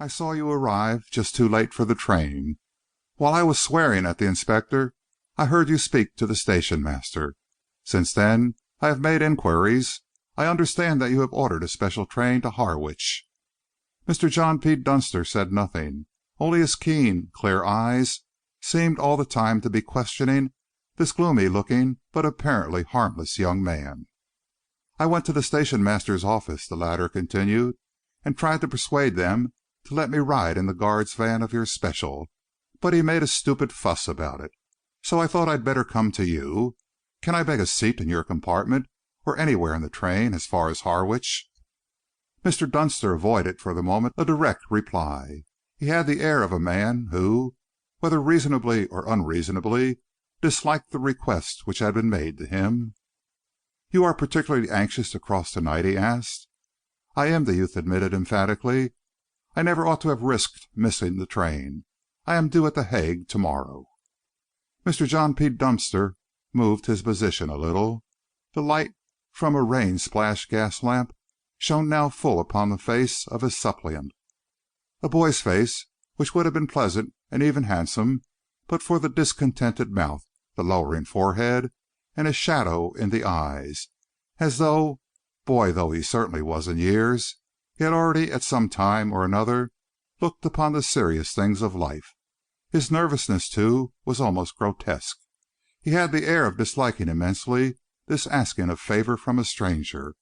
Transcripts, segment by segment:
I saw you arrive just too late for the train. While I was swearing at the inspector, I heard you speak to the station master. Since then I have made inquiries. I understand that you have ordered a special train to Harwich." Mr. John P. Dunster said nothing. Only his keen, clear eyes seemed all the time to be questioning this gloomy-looking but apparently harmless young man. "I went to the station master's office," the latter continued, "and tried to persuade them to let me ride in the guard's van of your special, but he made a stupid fuss about it. So I thought I'd better come to you. Can I beg a seat in your compartment, or anywhere in the train as far as Harwich?" Mr. Dunster avoided for the moment a direct reply. He had the air of a man who, whether reasonably or unreasonably, disliked the request which had been made to him. "You are particularly anxious to cross tonight?" he asked. "I am," the youth admitted emphatically. "I never ought to have risked missing the train. I am due at The Hague to morrow." Mr. John P. Dunster moved his position a little. The light from a rain-splashed gas lamp shone now full upon the face of his suppliant. A boy's face, which would have been pleasant and even handsome, but for the discontented mouth, the lowering forehead, and a shadow in the eyes, as though, boy though he certainly was in years, he had already at some time or another looked upon the serious things of life. His nervousness, too, was almost grotesque. He had the air of disliking immensely this asking of favour from a stranger.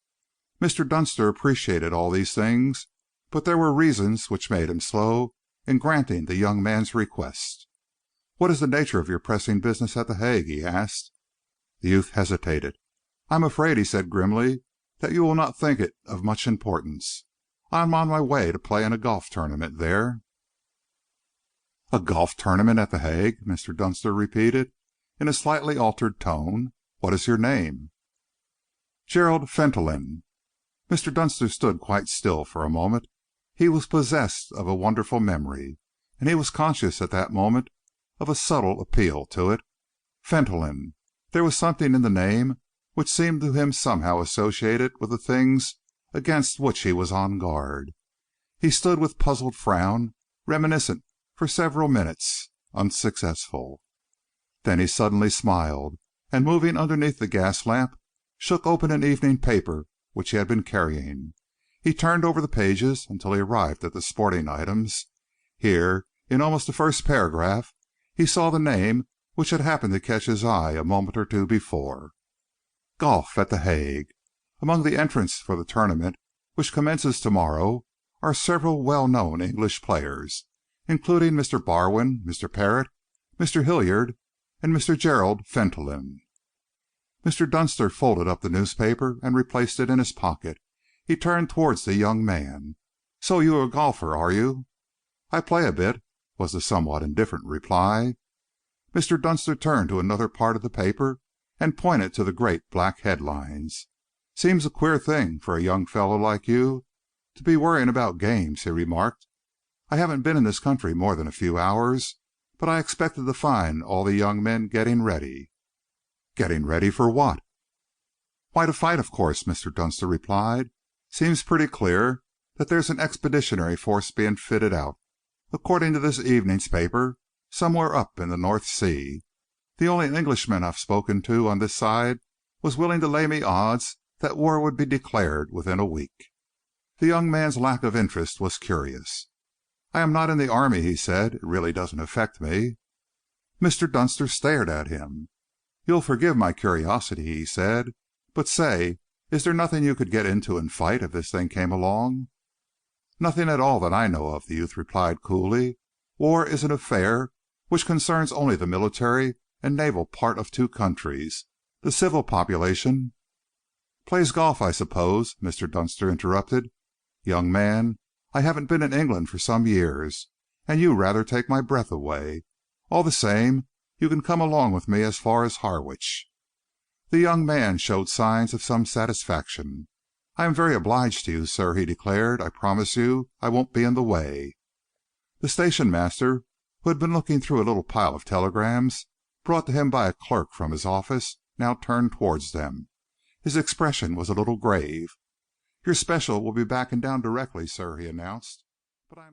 Mr. Dunster appreciated all these things, but there were reasons which made him slow in granting the young man's request. "What is the nature of your pressing business at The Hague?" he asked. The youth hesitated. "I am afraid," he said grimly, "that you will not think it of much importance. I am on my way to play in a golf tournament there." "A golf tournament at The Hague?" Mr. Dunster repeated, in a slightly altered tone. "What is your name?" "Gerald Fentolin." Mr. Dunster stood quite still for a moment. He was possessed of a wonderful memory, and he was conscious at that moment of a subtle appeal to it. Fentolin. There was something in the name which seemed to him somehow associated with the things against which he was on guard. He stood with puzzled frown, reminiscent for several minutes, unsuccessful. Then he suddenly smiled, and moving underneath the gas lamp, shook open an evening paper which he had been carrying. He turned over the pages until he arrived at the sporting items. Here, in almost the first paragraph, he saw the name which had happened to catch his eye a moment or two before. Golf at The Hague. Among the entrants for the tournament, which commences tomorrow, are several well-known English players, including Mr. Barwin, Mr. Parrott, Mr. Hilliard, and Mr. Gerald Fentolin. Mr. Dunster folded up the newspaper and replaced it in his pocket. He turned towards the young man. "So you are a golfer, are you?" "I play a bit," was the somewhat indifferent reply. Mr. Dunster turned to another part of the paper and pointed to the great black headlines. "Seems a queer thing for a young fellow like you to be worrying about games," he remarked. "I haven't been in this country more than a few hours, but I expected to find all the young men getting ready." "Getting ready for what?" "Why, to fight, of course," Mr. Dunster replied. "Seems pretty clear that there's an expeditionary force being fitted out, according to this evening's paper, somewhere up in the North Sea. The only Englishman I've spoken to on this side was willing to lay me odds that war would be declared within a week." The young man's lack of interest was curious. "I am not in the army," he said. "It really doesn't affect me." Mr. Dunster stared at him. "You'll forgive my curiosity," he said, "but say, is there nothing you could get into and fight if this thing came along?" "Nothing at all that I know of," the youth replied coolly. "War is an affair which concerns only the military and naval part of two countries. The civil population—" "Plays golf, I suppose," Mr. Dunster interrupted. "Young man, I haven't been in England for some years, and you rather take my breath away. All the same, you can come along with me as far as Harwich." The young man showed signs of some satisfaction. "I am very obliged to you, sir," he declared. "I promise you I won't be in the way." The station master, who had been looking through a little pile of telegrams brought to him by a clerk from his office, now turned towards them. His expression was a little grave. "Your special will be backing down directly, sir," he announced. "But I am